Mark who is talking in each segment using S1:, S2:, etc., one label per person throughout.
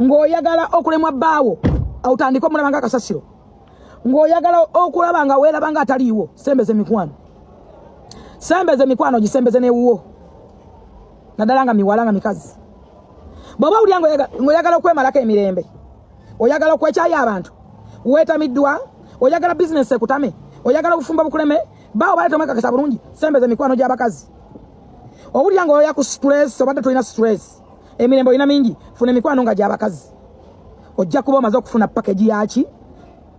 S1: ng'oyagala okulemwa bbaawo awutandika omulaba nga kasasiro ng'oyagala okulaba nga weeraba nga ataliiwo sembeze mikwano gisembeze newuwo naddala nga miwala nga mikazi bw'oba owulira ng'oyagala okwemalako emirembe oyagala okwekyayo abantu weetamiddwa oyagala bizinesi ekutame oyagala obufumba bukuleme baawo baleeta omwekakasa bulungi sembeze mikwano gy'abakazi owulira ng'oya ku stress obadde tolina stress emirembe olina mingi funa emikwano nga gy'abakazi ojja kuba omaze okufuna package yaki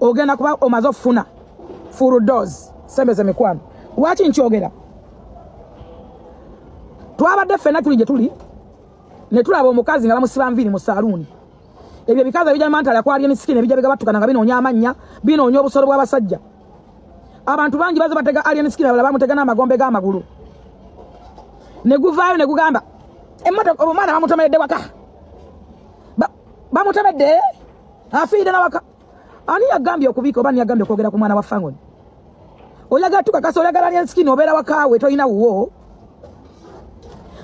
S1: ogenda kuba omaze okufuna full dose sembeze mikwano lwaki nkyogera twabadde ffenna tuli gye tuli ne tulaba omukazi nga bamusiba nviiri mu saaluuni ebyo bikazi ebijja mantala kwali emisikini ebijja bigabattukana nga binoonya amannya binoonya obusolo bw'abasajja abantu bangi baze batega alien skin abala bamutega n'amagombe g'amagulu ne guvaayo ne gugamba emmotoka omwana bamutomedde waka bamutomedde afiide na waka ani yagambye okubiika oba ni yagambye okwogera ku mwana wa Fangoni oyagala tukakasa oyagala alien skin obeera wakaawe tolina wuwo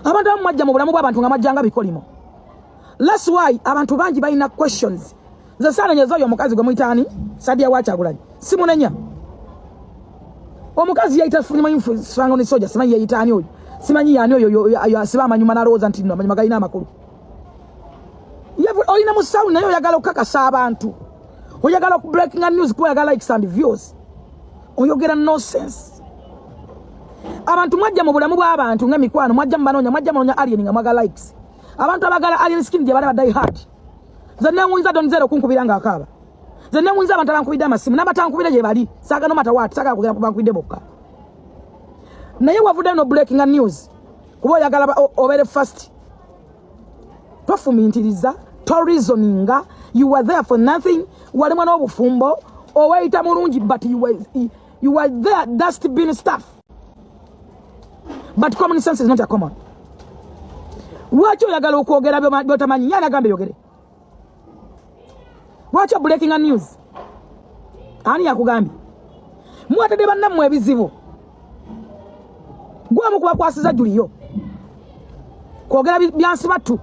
S1: abantu bamumajja mu bulamu bw'abantu nga majjanga bikolimo. That's why abantu bangi balina questions. Nze saanenyeeza oyo omukazi gwe muyitaani Sadia wa Kyagulanyi simunenya omukazi yayita Fangoni soja simanyi yayitaani oyo simanyi yaani oyo asiba amanyuma n'alowooza nti nno amanyuma galina amakulu olina mu sound naye oyagala okukakasa abantu oyagala ku breaking news kuba oyagala likes and views oyogera nonsense. Abantu mwajja mu bulamu bw'abantu ng'emikwano mwajja munoonya alien nga mwagala likes abantu abagala alien skin gye bali badai hard nze newunza donzero okunkubira ng'akaaba nze newunza abantu abankubidde amasimu n'abatankubire gye bali saagala matawaati saagala kugera ku bankubidde bokka naye wavudde no breaking news kuba oyagala obeere first tofumintiriza toreasoninga you were there for nothing walimwa n'obufumbo oweeyita mulungi but you were there dust bin stuff but common sense is not a common. Lwaki oyagala okwogera by'otamanyi nyani agambe yogere lwaki breaking news ani yakugambye mwatadde bannammwe ebizibu gwamu kubakwasiza Juliyo kwogera byansi battu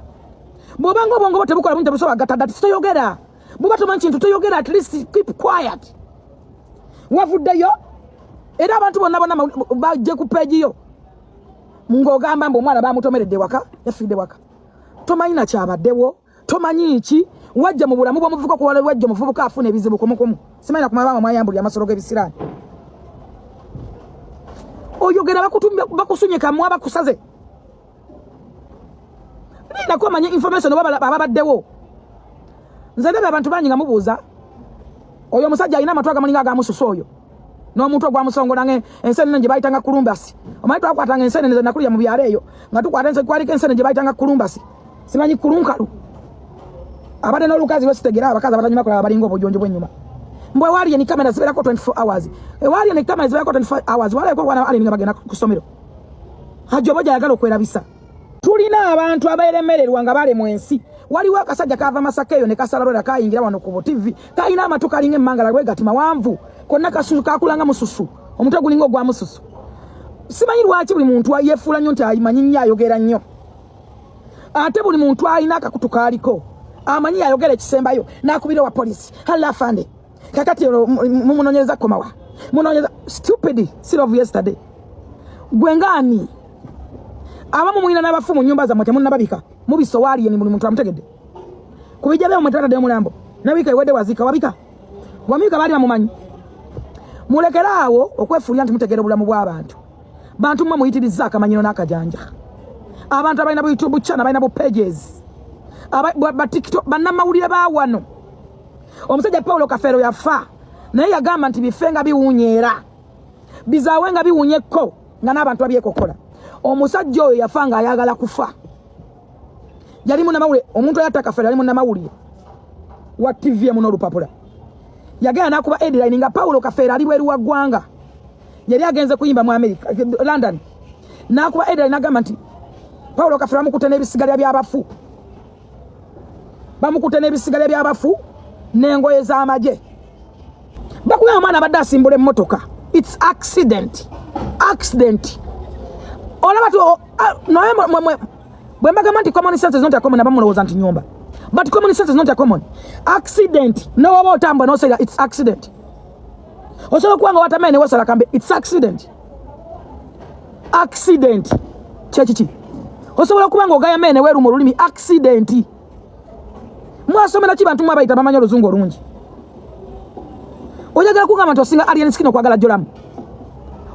S1: bw'obanga obwongo bwo tebukola bungi tebusobola gattadda toyogera bw'oba tomanyi kintu toyogera at least keep quiet wavuddeyo era abantu bonna bajje ku peegi yo ng'ogamba mbu omwana bamutomeredde waka yafiidde waka tomanyi na kyabaddewo tomanyi ki wajja mu bulamu bw'omuvubuka kuwala wajja omuvubuka afuna ebizibu kumukumu simanyi na kumaba mwayambulira amasolo g'ebisiraani oyogera bakusunyika mwa bakusaze linda kumanya information ababaddewo nze ndaba abantu bangi nga mubuuza oyo omusajja alina amatwa agamulinga agamususa oyo n'omuntu ogwamusongola ensenene gye bayitanga kulumbasi omanyi twakwatanga ensenene ze nakulya mu byalo eyo nga tukwata kwaliko ensenene gye bayitanga kulumbasi simanyi kulunkalu abadde n'olukazi lwesitegera abakazi abatanyuma kulaba balinga obuyonjo bw'ennyuma mbwe waliye ni kamera zibeerako 24 hours waliye ni kamera zibeerako 24 hours waleko bwana ali nga bagenda ku ssomero hajjo boja yagala okwerabisa tulina abantu abeeremererwa nga bale mu ensi waliwo akasajja kava Masaka eyo ne kasala lwera kayingira wano ku TV kayina amatu kalinga emmangala bwegati mawanvu konna kasusu kakulanga mususu omutwe gulinga ogwa mususu simanyi lwaki buli muntu yefuula nnyo nti ayimanyi nnyo ayogera nnyo ate buli muntu alina akakutu kaaliko amanyi ayogera ekisembayo n'akubira wa polisi hala afande kakati mumunonyeza komawa munonyeza stupid still of yesterday gwengani abamu mwina n'abafu mu nnyumba zammwe temunnababika mubiso waliye buli muntu amutegedde kubijja byo mutadde mulambo nabika iwedde wazika wabika wamika bali bamumanyi mulekeraawo okwefuulira nti mutegera obulamu bw'abantu bantu mmwe muyitiriza akamanyiro n'akajanja abantu abalina bu YouTube channel abalina bu pages ba TikTok bannamawulire baawano omusajja Paulo Kafeero yafa naye yagamba nti bifenga biwunyeera bizaawe nga biwunyekko nga n'abantu babyekokola omusajja oyo yafa nga ayagala kufa yali munnamawulire omuntu ayatta Kafeero yali munnamawulire wa TV emu n'olupapula yagenda n'akuba headline nga Paulo Kafeero ali bweru wa ggwanga yali agenze kuyimba mu America London n'akuba headline n'agamba nti Paulo Kafeero bamukutte n'ebisigalira by'abafu n'engoye z'amagye bakuya omwana abadde asimbula emmotoka it's accident olaba tu naye bwe mbagamba nti common sense zonte akomo nabamulowooza nti nyumba But common sense is not a common. Accident. No about time, but no say that it's accident. Also, what man was it's accident. Accident. Chichi. Also, what gaya men where rumorimi accident. Mwasomera chibantu mwabayita bamanyi oluzungu olungi. Oyagala kugamba nti osinga alien skin okwagala jolamu.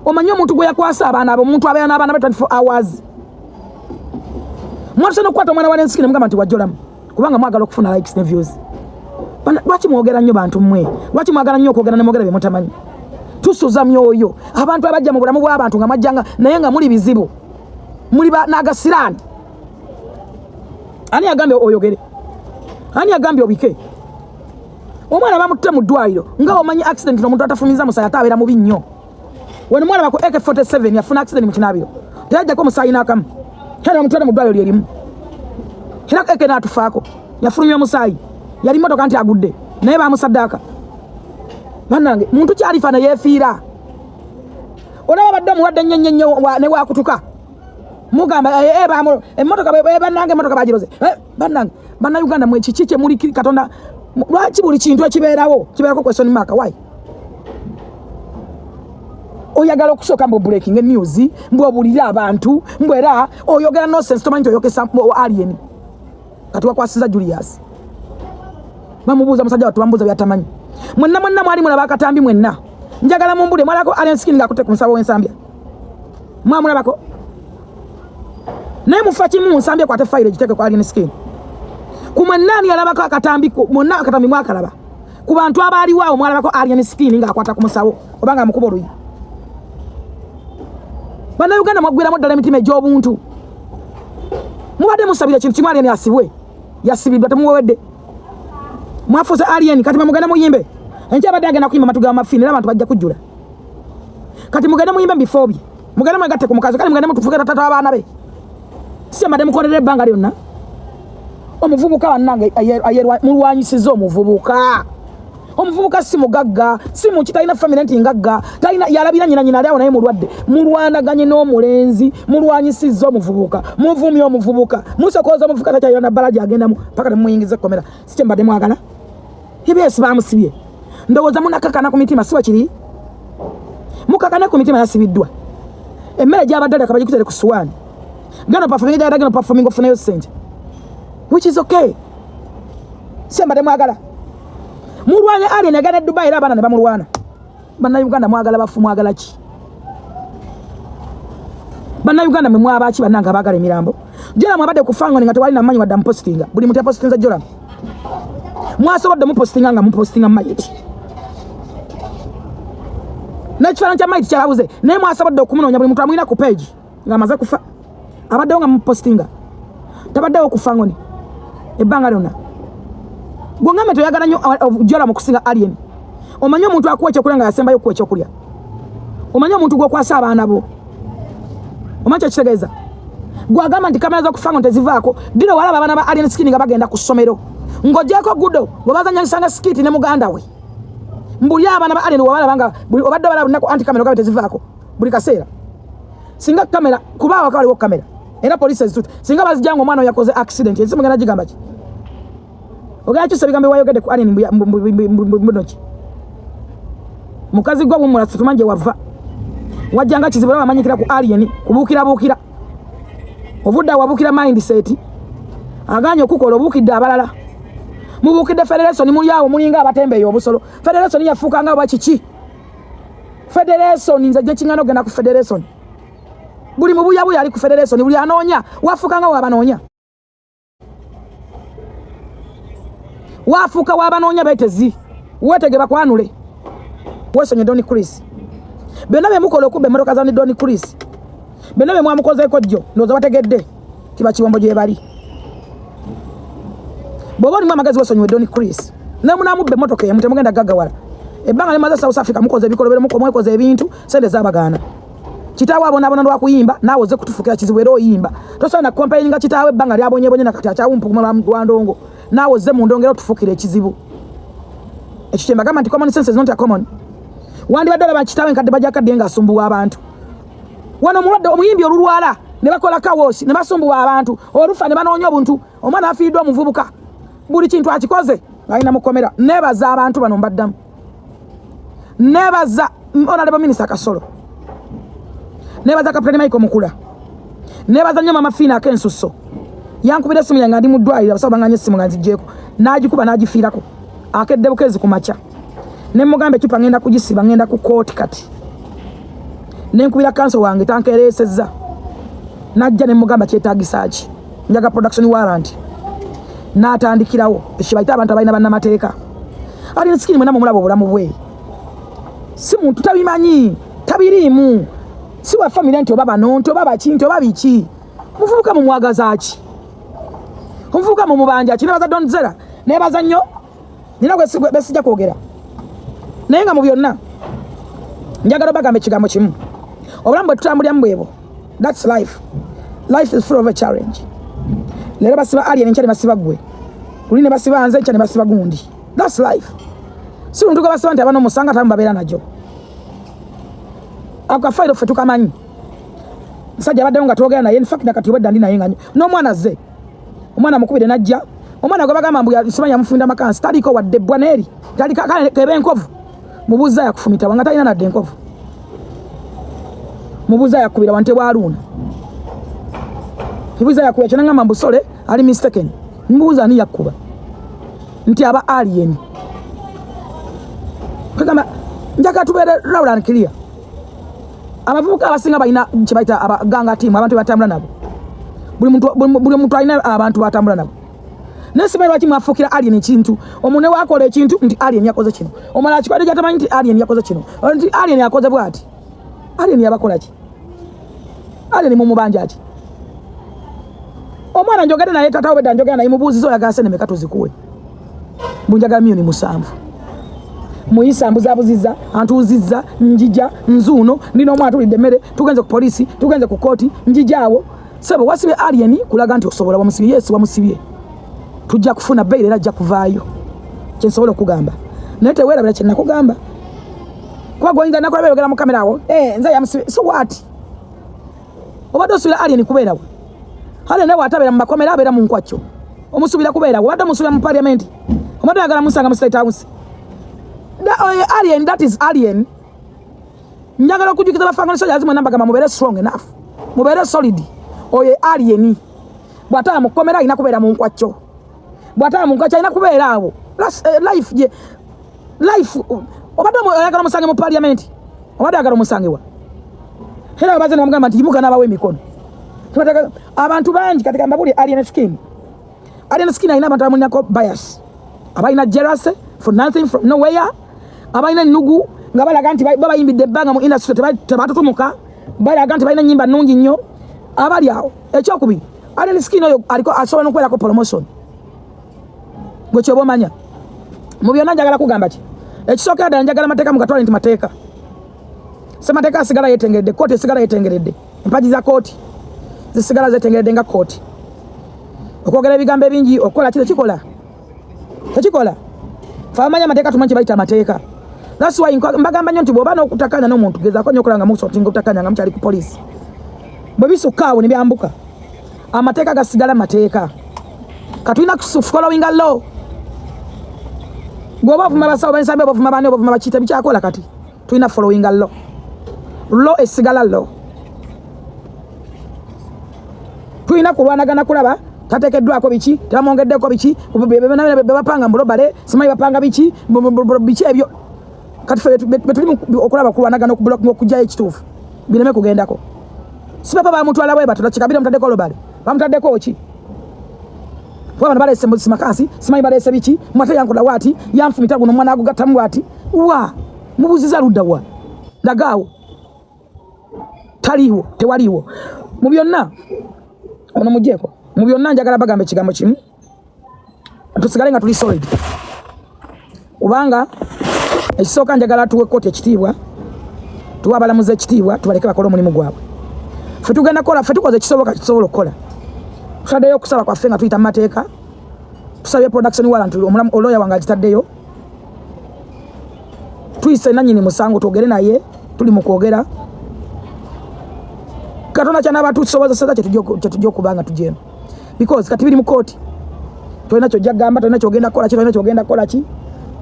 S1: Omanyi omuntu gwe yakwasa abaana abo omuntu abeera n'abaana be 24 hours. Mwasomera okukwata omwana wa alien skin mugamba nti wajolamu. Kubanga mwagala okufuna likes ne views. Lwaki mwogera nnyo bantu mmwe? Lwaki mwagala nnyo okwogera ne mwogera bye mutamanyi? Tusuza myoyo. Abantu abajja mu bulamu bw'abantu nga majjanga naye nga muli bizibu. Muli n'agasirani. Ani agambye oyogere? Ani agambye obike? Omwana bamutte mu ddwaliro nga omanyi accident n'omuntu atafumiza musaayi atabeera mubi nnyo. Wano mwana bako AK47 yafuna accident mu kinaabiro. Teyajjako musaayi n'akamu. Kera omutwale mu ddwaliro lyerimu. Kera AK n'atufaako. Yafulumya musaayi. Yali mmotoka nti agudde. Naye baamusaddaaka. Bannange, muntu kyalifa ne yeefiira. Olaba badde omulwadde nnyo ne waakutuka. Mugamba emmotoka bannange emmotoka bagiroze. Bannange, bannayuganda mwe kiki kye muli Katonda lwaki buli kintu ekibeerawo kibeerako question mark why? Oyagala okusooka mbu breaking news mbu obulira abantu mbu era oyogera nonsense tomanyi oyokesa alien. Kati wakwasiza Julius. Bamubuuza musajja watu bambuuza byatamanyi. Mwenna mwali mulaba akatambi mwenna. Njagala mumbule mwalako alien skin ngakutte ku nsabo w'ensambya. Mwamulabako. Naye mufa kimu nsambya kwate file giteke kwa alien skin. Kuma nani alabako akatambi monna akatambi mwakalaba. Ku bantu abali wao mwalabako alien skin ngaakwata ku musawo obanga mukubo luyi. Bana Uganda mwagwira modala emitima egy'obuntu. Mubadde musabira kintu kimu alien asibwe. Yasibidwa temuwedde. Mwafuza alien kati mugenda muyimbe. Enja badde agenda kuyimba matuga amafini n'abantu bajja kujjula. Kati mugenda muyimbe before bi. Mugenda mwagatte ku mukazi kati mugenda mutufuke tata abaana be. Si amade mukolere ebbanga lyonna. Omuvubuka wannange ayerwa mulwanyisiza omuvubuka. Omuvubuka si mugagga, si mu kitalina family nti ngagga, talina yalabira nyina ali awo naye mulwadde. Mulwanaganye n'omulenzi, mulwanyisiza omuvubuka. Muvumye omuvubuka. Musokoza omuvubuka takyayona balaji agendamu paka nemuyingiza komera. Si kyembadde mwagala. Hibesi bamusibye. Ndowooza munakakana ku mitima siba kiri. Mukakana ku mitima yasibiddwa. Emmere gy'abaddala kabagi kutere ku suwani. Gano performing ofunayo ssente. Which is okay. Sembade mwagala. Mulwanye alien agana Dubai era abana ne bamulwana. Banna Uganda mwagala bafu mwagala ki? Banna Uganda mwe mwabaki bannanga bagala emirambo. Jola mwabade kufanga nga tewali na manyi wadda postinga. Buli mutu postinga Jola. Mwasobodde mu postinga nga mu postinga mayiti. Na kifaananyi kya mayiti kyalabuze. Naye mwasobodde okumunoonya buli mutu amulina ku page nga amaze kufa. Abaddewo nga mu postinga. Tabaddewo kufanga ni. Ebbanga lyonna. Gwongame toyagala nnyo Jola mu kusinga alien. Omanyi omuntu akuwa ekyokulya nga yasembayo okuwa ekyokulya. Omanyi omuntu gw'okwasa abaana bo. Omanyi kyekitegeeza. Gwagamba nti kamera z'okufanga tezivaako. Dino walaba abaana ba alien skin nga bagenda ku ssomero. Ng'ogyeko gudo bwe bazanyanyisanga sikiti ne muganda we. Mbuli abaana ba alien wabalaba nga obadde balaba anti kamera ogabe tezivaako buli kaseera. Singa kamera kuba awaka waliwo kamera. Era police zitutte. Singa bazijanga omwana yakoze accident. Ensi mugenda gigamba ki? Ogala kyose bigambe wayogedde ku alien mbunoki. Mukazi gwa bumula situmanje wava. Wajjanga kizibu bamanyikira ku alien kubuukira. Ovudda wabukira mindset. Aganya okukola obukidde abalala. Mubukidde Federation muli awo mulinga abatembeeyo obusolo. Federation yafuuka nga bwakiki. Federation nze gye kingano genda ku Federation. Buli mubuya buya ali ku Federation buli anoonya wafuuka nga wabanoonya. Wafuuka wabanoonya betezi. Wetege bakwanule. Wesonye Donny Chris. Bena be mukola okubbe emmotoka za Donny Chris. Bena be mwamukozeeko jjo ndowooza bategedde kiba kiwombo gye bali. Bw'oba olimu amagezi wesonyiwe Donny Chris. Ne munamubbe emmotoka emu temugenda gaggawala. Ebbanga limaze South Africa mukoze ebikolobero mwekoze ebintu sente z'abagaana. Kitaawe abonabona lwa kuyimba naawe ozze kutufukira kizibu era oyimba. Tosobola kukompayininga kitaawe ebbanga lyabonyebonye na kati akyawumpuguma lwa ndongo. Naawe ozze mu ndongera otufukira ekizibu. Ekyo kye mbagamba nti common sense is not a common. Wandibadde olaba kitaawe nkadde bajja kadde ng'asumbuwa abantu. Wano mulwadde omuyimbi olulwala ne bakola kawosi ne basumbuwa abantu. Olufa ne banoonya obuntu. Omwana afiiriddwa omuvubuka. buli kintu akikoze alina mukomera. Nebaza abantu bano mbaddamu. Nebaza Honorable Minister Kasolo. Nebaza Kapiteni Michael Mukula. Nebaza nnyo Mama Fina Akensuso. Yankubira simu yange ndi mu ddwaliro basaba nganye simu nganzijeko. Najikuba nagifiirako. Akedde bukezi ku macha. Ne mugambe chupa ngenda kugisiba ngenda ku court kati. Ne nkubira kanso wange tankeresezza. Najja ne mugamba kyetagisaaki. Njaga production warrant. Natandikirawo ekibaita abantu abalina bannamateeka. Ali nsikini mwena mulabo obulamu bwe. Si muntu tabimanyi, tabirimu. Si wa family nti obaba nonto baba kinto babiki. Muvubuka mu mwagazaaki. Muvubuka mu mubanja kina baza Don Zera. Nebaza nnyo. Nina gwe besijja kwogera. Naye nga mu byonna njagala bagambe ekigambo kimu. Obulamu bwe tutambulira mu bwebo. That's life. Life is full of a challenge. Lero basiba alien nkyali basiba gwe. Luli ne basiba anze nkyali basiba gundi. That's life. Si muntu gwa basiba nti abano musanga tamu babeera najo. Akafairo fe tukamanyi. Musajja abadde nga twogera naye in fact nakati obedda ndi naye nga n'omwana ze. Omwana mukubire najja. Omwana gwe bagamba mbu yasomanya mufunda makansi taliko wadde bwaneri. Tali kale kebe enkovu. Mubuza yakufumita wanga talina nadde enkovu. Mubuza yakubira wante bwaluna. Mubuza yakubira kyananga mambusole ali mistaken. Mubuza ani yakuba. Nti aba alien. Kagamba njaka tubere Laura nkilia. Abavubuka abasinga balina kibaita abaganga team abantu batambula nabo. Buli muntu alina abantu batambula nabo. Nesiba lwaki mwafukira alien ekintu. Omune wakola ekintu nti alien yakoze kino. Omala kikwade kyatamanyi nti alien yakoze kino. Nti alien yakoze bwati. Alien yabakola ki? Alien mu mubanja ki? Omwana njogera naye tata obedda njogera naye mubuuzizo yagase ne mekato zikuwe. Bunjaga miyo ni musanvu. Muyisa mbuzabuziza antuzizza njija nzuno ndino omwana tulidde mmere tugenze ku police tugenze ku koti njijaawo sebo wasibe alien kulaga nti osobola wamusibye Yesu wamusibye tujja kufuna bail era ajja kuvaayo kyensobola okugamba naye teweerabira kye nakugamba kuba goyinza nakola bayogera mu kamera awo nze yamusibye so what obadde osubira alien kubeerawo hale nawe atabera mu makomera abeera mu nkwakyo omusubira kubeerawo obadde omusubira mu parliament obadde oyagala musanga mu State House. Alien, that is alien. Njagala kujukiza bafanga soja azimwe namba kama mubere strong enough. Mubere solid. Oye alien. Bwata mukomera ina kubeera mu nkwakyo. Bwata mu nkwakyo ina kubeera awo. Life je. Life. Obadde oyagala musange mu parliament. Obadde oyagala musange wa. Hera baze namugamba nti yimuka nabawe emikono. Abantu bangi katika mbabuli alien skin. Alien skin ina abantu amunyako bias. Abaina jealousy for nothing from nowhere. Abaina nugu nga balaga nti baba yimbidde ebbanga mu industry tebatutumuka balaga nti balina nnyimba nnungi nnyo abali awo ekyokubiri alien skin oyo aliko asobola n'okwerako promotion gwe kyoba omanya mu byonna njagala kugamba ki ekisookera ddala njagala mateeka mugatwale nti mateeka semateeka asigala yeetengeredde kooti esigala yeetengeredde empagi za kooti zisigala zeetengeredde nga kooti okwogera ebigambo ebingi okukola kino kikola tekikola famanya mateeka tumanyi bayita mateeka. That's why mbagamba nnyo nti bw'oba n'okutakanya n'omuntu gezaako nnyo okulanga muso tinga obutakanya nga mukyali ku poliisi bwe bisukaawo ne byambuka amateeka gasigala mateeka katulina following a law gwoba ovuma basawo bensambe oba ovuma bane oba ovuma bakiita bikyakola kati tulina following a law esigala law tulina kulwanagana kulaba tatekeddwako biki tamwongeddeko biki bebapanga mbulobale simanyi bapanga biki biki ebyo kati fe betuli okulaba kulwanagana okujjayo ekituufu bireme kugendako si papa bamutwala bwe bato kikabira mutaddeko lobale bamutaddeko ki bwana balese makansi simanyi balese biki mwate yankola wati yanfumita guno mwana agugattamu wati wa mubuziza ludda wa ndagaawo taliwo tewaliwo mu byonna ono mujjeeko mu byonna njagala bagambe ekigambo kimu tusigale nga tuli solid kubanga ekisooka njagala tuwe kooti ekitiibwa tuwe abalamuzi ekitiibwa tubaleke bakole omulimu gwabwe ffe tugenda kukola ffe tukoze ekisoboka tusobola okukola tutaddeyo okusaba kwaffe nga tuyita mu mateeka tusabye production warrant oloya wange agitaddeyo tuyise nannyini musango twogere naye tuli mu kwogera katonda kyanaba tusobozeseza kyetujja okubanga tugyemu because kati biri mu kooti tolina kyojja gamba, tolina kyogenda kola ki, tolina kyogenda kola ki,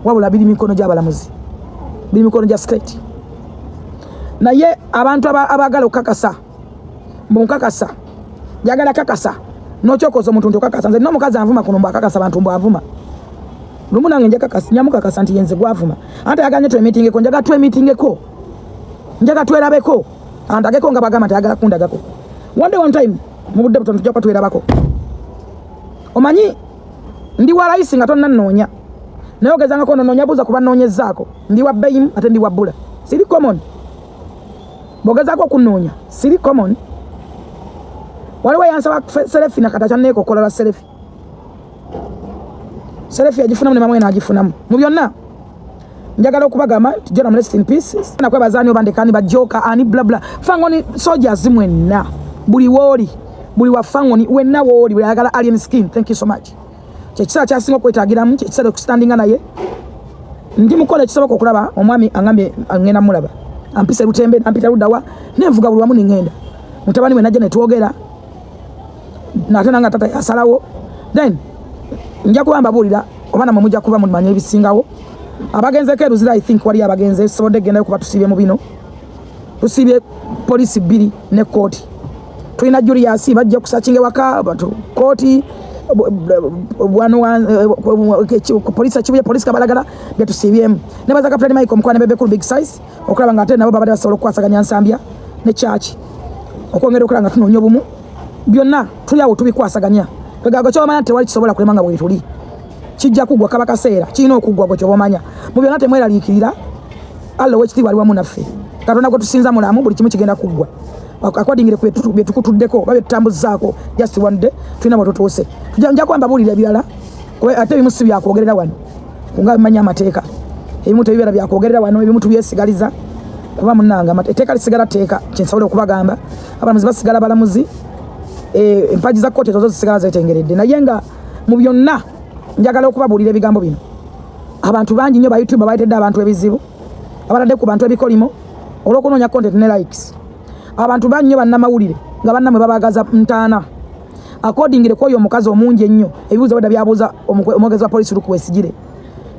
S1: wabula biri mikono gy'abalamuzi, biri mikono gya state. Naye abantu abagala okukakasa mbukakasa njagala kakasa n'okyokoza omuntu ntokakasa. Nze n'omukazi anvuma kuno mbakakasa abantu mbwavuma lumu nange njakakasa nyamukakasa nti yenze gwavuma ate yaganye twemeetingeko njaga twemeetingeko njaga twerabeko andageko nga bagamba nti ayagala kundagako one time mu budde butono tujja kutwerabako. Omanyi ndi wa rais nga tonnanoonya naye ogezangako nonoonya buuza kuba nnoonyezaako ndi wa bbeyimu ate ndi wa bbula siri common. Bogezaako okunoonya siri common. Waliwo yansaba Selefi nakata kyanneekokolera Selefi. Selefi yagifunamu ne mamwe n'agifunamu. Mu byonna njagala okubagamba nti John rest in peace. Nakwebazaani obandekani bajoka ani bla bla. Fangoni soldiers mwenna. Buli woli. Buli wa fangoni wenna woli. Buli ayagala alien skin. Thank you so much. Kyekisa kyasinga okwetagiramu kyekisa okustandinga naye. Ndi mukola ekisoboka okulaba omwami angambye ngenda mulaba. Ampise lutembe ampita ludawa nenvuga buli wamu ningenda. Mutabani we najja ne twogera. Nate nanga tata yasalawo. Then nja kubamba bulira obana mujja kuba mumanye ebisingawo. Abagenze keruzira I think wali abagenze sobode genda kuba tusibye mu bino. Tusibye police 2 ne court. Tulina Julius bajja kusachinge waka batu court bwano police chibuye police kabalagala byetusibyemu. Ne baza kapitani Michael mukwane bebe cool big size okulaba nga ate nabo babade basobola okwasaganya Nsambya ne church. Okwongera okulanga tunonyo bumu. Byonna tuliawo tubikwasaganya. Kagago kyomanya tewali kisobola kulemanga bwe tuli. Kijja kugwa kaba kaseera kirina okugwa gwe kyobomanya. Mu byonna temweraliikirira allo wekiti wali wamu naffe. Katonda gwe tusinza mulamu buli kimu kigenda kugwa. According to bye tukutuddeko babe tutambuzaako just one day tulina bwe tutuuse. Tujja kwamba bulira ebirala ate ebimu si byakwogerera wano. Kunga manya amateeka. Ebimu tebibera byakwogerera wano ebimu tubyesigaliza. Kuba munanga amateeka lisigala teeka kyensobola okubagamba. Abalamuzi basigala balamuzi. Empaji za kote zozo zisigala zetengeredde. Naye nga mu byonna njagala okubabulira ebigambo bino. Abantu bangi nnyo ba YouTube baayitedde abantu ebizibu. Abaladde ku bantu ebikolimo olw'okunoonya content ne likes. Abantu bangi nnyo bannamawulire nga bannamwe babagaza ntaana. According ko oyo omukazi omungi ennyo ebibuuzo bada byabuuza omwogezi wa poliisi Luke Besigye.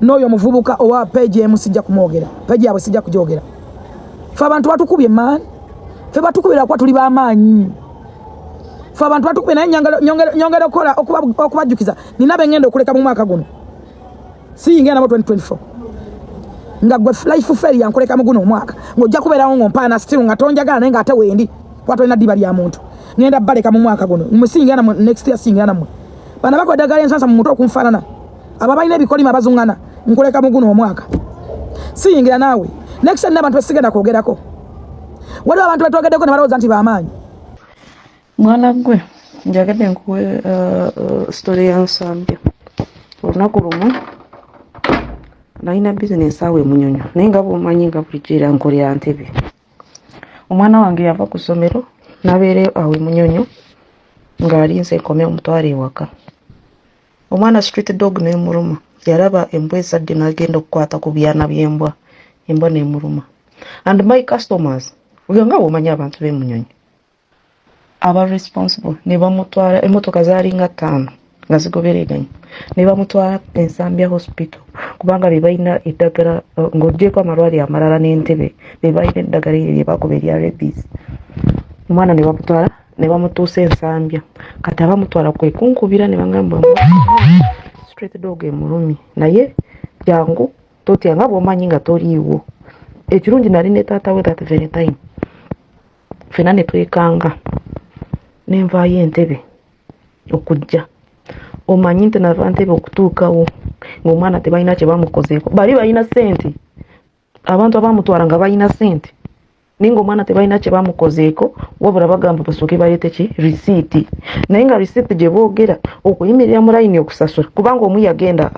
S1: N'oyo omuvubuka owa page emu sijja kumwogera. Page yabwe sijja kugyogera. Ffe abantu batukubye man. Ffe batukubira kwa tuli b'amaanyi. Ffe abantu batukubye naye nyongera okola okubajjukiza. Nina bengenda okuleka mu mwaka guno. Siyingira nabo 2024. Nga gwe life fair yankuleka mu guno omwaka. Ng'ojja kubeerawo ng'ompaana still nga tonjagala naye ng'ate wendi. Kwa tolina ddiba lya muntu. Ngenda baleka mu mwaka guno. Musingira namwe next year singira namwe. Bana bako dagala ensansa mu muntu okunfaanana. Ababalina ebikolima bazungana. Nkuleka mu guno omwaka. Siyingira naawe. Next year n'abantu besigenda kwogerako. Waliwo abantu betwogeddeko ne balowooza nti b'amaanyi.
S2: Mwana gwe njagadde nkuwe story ya Nsambya. Olunaku lumu nalina bizinesi awo Munyonyo naye nga bw'omanyi nga bulijjo era nkolera Ntebe. Omwana wange yava ku ssomero n'abeera awo Munyonyo ng'alinze enkome omutwala ewaka. Omwana street dog n'emuluma. Yalaba embwa ezadde n'agenda okukwata ku byana by'embwa. Embwa n'emuluma. And my customers oyo nga bw'omanyi abantu b'e Munyonyo aba responsible ne bamutwala emmotoka zaalinga 5 nga zigobereganye ne bamutwala Nsambya hospital kubanga be balina eddagala ng'oggyeko amalwaliro amalala n'Entebe be balina eddagala lye bakuba erya rabies. Omwana ne bamutwala ne bamutuusa Nsambya kati abamutwala kwe kunkubira ne bangamba street dog emulumi naye jangu totya nga bw'omanyi nga toliiwo. Ekirungi nali ne taata we that very time ffenna ne twekanga nenvaayo Entebe okujja. Omanyi nti nava Ntebe okutuukawo ng'omwana tebalina kye bamukozeeko. Bali balina ssente. Abantu abamutwala nga balina ssente. Naye ng'omwana tebalina kye bamukozeeko wabula bagamba basooke baleete ki risiiti. Naye nga risiiti gye boogera okuyimirira mu layini okusasula kubanga omu yagenda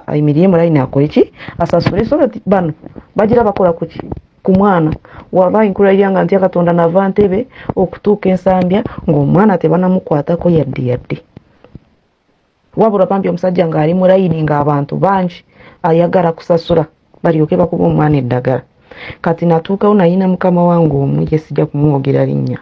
S2: ayimirire mu layini akole ki asasule so that bano bagira bakola ku ki ku mwana waba inkulayira nga ntya Katonda nava Ntebe okutuuka Nsambya ng'omwana tebanamukwatako yadde. Wabula bambi omusajja ng'ali mu layini ng'abantu bangi ayagala kusasula balyoke bakuba omwana eddagala. Kati natuukawo nayina mukama wange omu ye sijja kumwogera linnya.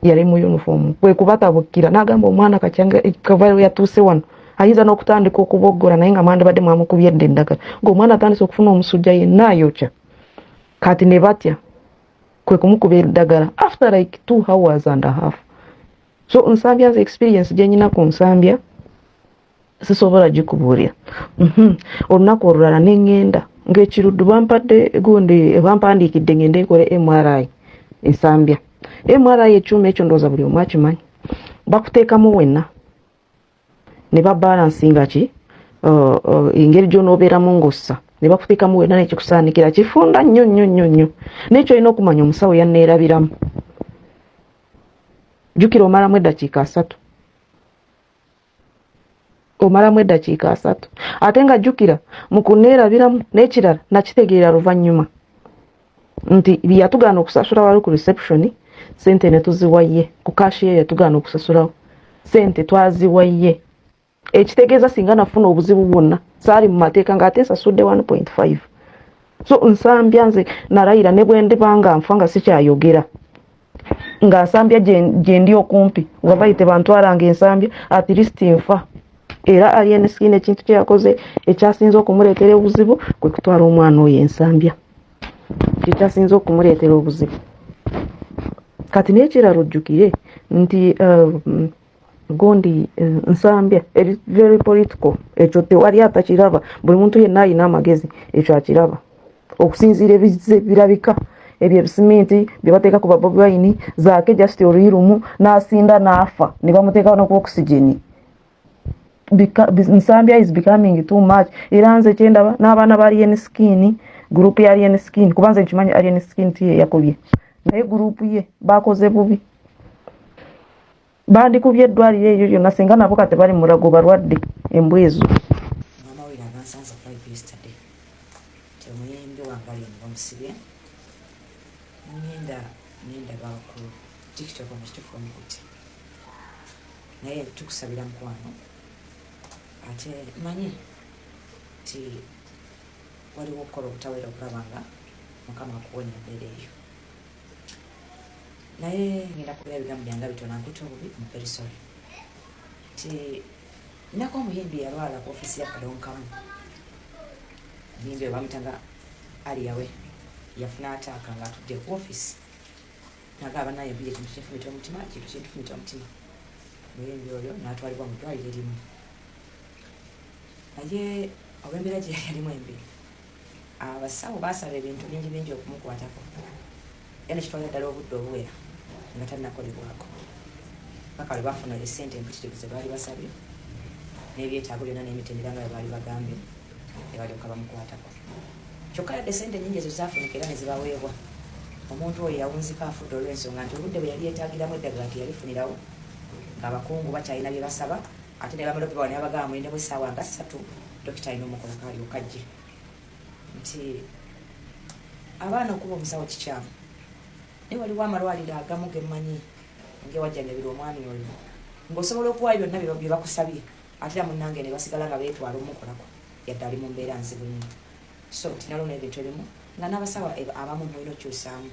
S2: Yali mu uniform kwe kubatabukkira n'agamba omwana kacyanga kavayo yatuuse wano ayinza n'okutandika okuboggora naye nga mwandibadde mwamukubyedde eddagala ng'omwana atandise okufuna omusujja yenna ayokya kati ne batya kwe kumukuba eddagala after like 2 hours and a half. So nsambya nze experience gye nyina ku nsambya sisobola gikubuulira. Olunaku olulala ne ŋŋenda ng'ekiruddu bampadde gundi bampandiikidde ngende ekole MRI ensambya. MRI ekyuma ekyo ndowooza buli omu akimanyi. Bakuteekamu wenna ne babalansinga ki engeri gy'onoobeeramu ng'ossa ne bakuteekamu wenna nekikusaanikira kifunda nnyo n'ekyo olina okumanya omusawo yanneerabiramu. Jjukira omalamu eddakiika 3 omalamu eddakiika 3 ate nga jjukira mu kunneerabiramu n'ekirala nakitegeera luvannyuma nti yatugaana okusasula wali ku reception sente ne tuziwaye ku cashier yatugaana okusasulawo sente twaziwaye ekitegeeza singa nafuna obuzibu bwonna saali mu mateeka ng'ate nsasudde 1.5. So nsambya nze nalayira ne bwe ndibanga nfa nga sikyayogera nga nsambya gye ndi okumpi nga bayite bantwalanga ensambya at least nfa. Era Alien Skin ekintu kye yakoze ekyasinze okumuleetera obuzibu kwe kutwala omwana oyo ensambya kikyasinze okumuleetera obuzibu. Kati n'ekirala ojjukire nti gondi nsambya eri very political ekyo tewali atakiraba buli muntu yenna alina amagezi ekyo akiraba okusinziira ebirabika ebyo ebisiminti bye bateeka ku Bobi Wine zaake just oluyirumu n'asinda n'afa ne bamuteekawo n'oku oxygen. Nsambya is becoming too much. Era nze kyendaba n'abaana ba Alien Skin group ya Alien Skin kuba nze nkimanyi Alien Skin tiye yakubye naye group ye bakoze bubi bandikubye eddwaliro eryo lyonna singa nabo kati bali mulago balwadde embwezo.
S3: Mama we avansanza live yesterday temuyembe wangali bamusibye nenda baku TikTok omushitufu omukuti naye tukusabira mukwano ate manyi ti waliwo okukola obutawera okulaba nga mukama akuwonya embeera eyo naye ngenda kulaba ebigambo byange bitono mpita obubi muperisoli ti ninako omuyimbi yalwala ku ofisi ya Kadonkamu. Omuyimbi oyo bamutanga aliyawe yafuna ataaka nga atudde ku ofisi nagaba naye bye kintu kinfumita omutima kintu kinfumita omutima. Omuyimbi oyo n'atwalibwa mu ddwaliro erimu naye olw'embeera gye yalimu embi abasawo baasaba ebintu bingi okumukwatako era nekitwalira ddala obudde obuwera nga tannakolebwako paka lwe bafuna esente empitirivu ze baali basabye n'ebyetaago byonna n'emitendera nga baali bagambye ne balyoka bamukwatako. Kyokka yadde sente nnyingi ezo zaafunika era ne zibaweebwa omuntu oyo yawunzika afudde olw'ensonga nti obudde bwe yali yeetaagiramu eddagala teyalifunirawo ng'abakungu bakyalina bye basaba ate ne bamalope bawa ne babagamba mulinde bw'essaawa nga 3 dokita alina omukola kaalyoka ajje nti abaana okuba omusawo kikyamu naye waliwo amalwaliro agamu gemmanyi ngewajjanjabira omwami oyo ng'osobola okuwaayo byonna bye bakusabye ate era munnange ne basigala nga beetwala omukolako yadde ali mu mbeera nzibu nnyo. So tinalona ebintu ebimu nga n'abasawo abamu mulina okyusaamu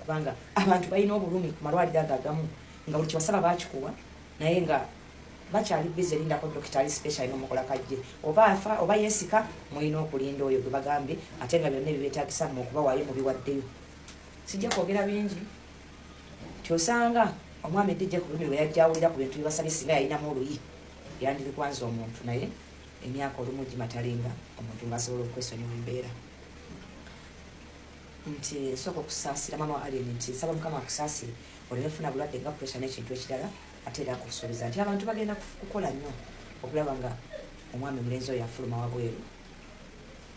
S3: kubanga abantu balina obulumi ku malwaliro ago agamu nga buli kiwasaba bakikuwa naye nga bakyali bize lindako dokita ali special alina omukola kajje oba afa oba yeesika mulina okulinda oyo gwe bagambye ate nga byonna ebibeetaagisa mu okubawaayo mubiwaddeyo. Sijja kwogera bingi kyosanga omwami eddijje ku lumi lwe yajja awulira ku bintu bibasabye singa yalinamu oluyi yandiri kwanza omuntu naye emyaka olumu gimatalinga omuntu ng'asobola okwesonyiwa embeera nti nsooka okusaasira mama Alien nti nsaba mukama akusaasire olemefuna bulwadde nga pressure n'ekintu ekirala ate era akusuubiza nti abantu bagenda kukola nnyo okulaba nga omwami mulenzi oyo afuluma wabweru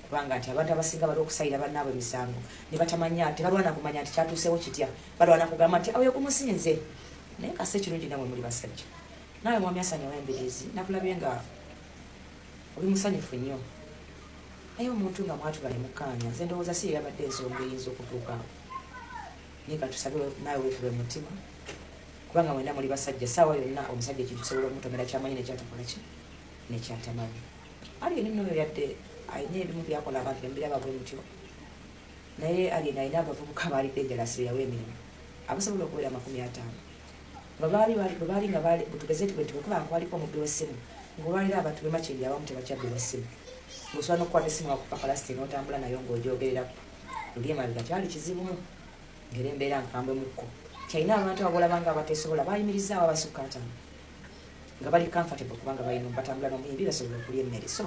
S3: kubanga nti abantu abasinga bali okusayira bannaabwe emisango ne batamanya tebalwana kumanya nti kyatuusewo kitya balwana kugamba nti awo yokumusinze naye kase ekirungi namwe muli basajja nawe mwami asanyawo embirizi nakulabye nga oli musanyufu nnyo naye omuntu nga mwatula ne mukkaanya nze ndowooza si yabadde ensonga eyinza okutuukaawo naye katusabe naawe weekube mutima kubanga mwena muli basajja saawa yonna omusajja ekintu sobola omutomera kyamanyi nekyatakola ki nekyatamanyi Alien nno yadde ayina ebimu byakola abantu bembiraba bwe mutyo naye Alien ayina abavubuka baali dangerous yawe emirimu abasobola okubeera 50 bwe baali nga tugeze nti bwe tukuba nkubaliko omubbi w'essimu ngolwalira abantu bemakindi abamu tebakyadde basimu ngosobola nokukwata essimu akupapalasiti n'otambula nayo ng'ogyogererako luli emabega kyali kizibumu ngeri embeera nkambwe mukko kyalina abantu abolabanga abatesobola bayimirizaawo abasukka 5 nga bali comfortable kubanga balina batambula n'omuyimbi basobola okulya emmere so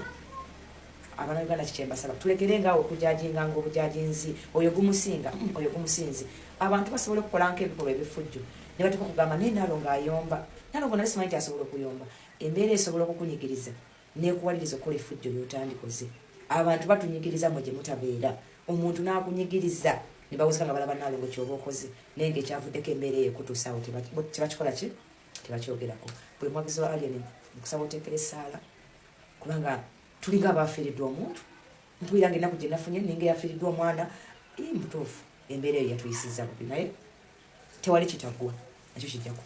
S3: abaana Uganda kikyembasaba tulekerengaawo okujajinganga obujajinzi oyo gumusinga oyo gumusinzi abantu basobola okukola nk'ebikolwa ebifujjo ne batuka kugamba naye Nalo ng'ayomba Nalo gonna simanyi nti asobola okuyomba embeera esobola okukunyigiriza n'ekuwaliriza okukola effujjo ly'otandikoze abantu batunyigiriza mwe gye mutabeera omuntu n'akunyigiriza ne bawuzika nga balaba Nalo kyoba okoze naye ng'ekyavuddeko embeera eyo ekutuusaawo tebakikola ki tebakyogerako bwe mwagizi wa Alien nkusaba oteekera essaala kubanga tulinga abafiiriddwa omuntu mpulira ng'ennaku gye nafunye ninga eyafiiriddwa omwana mutuufu embeera eyo yatuyisizza bubi naye tewali kitaggwa nakyo kijjaku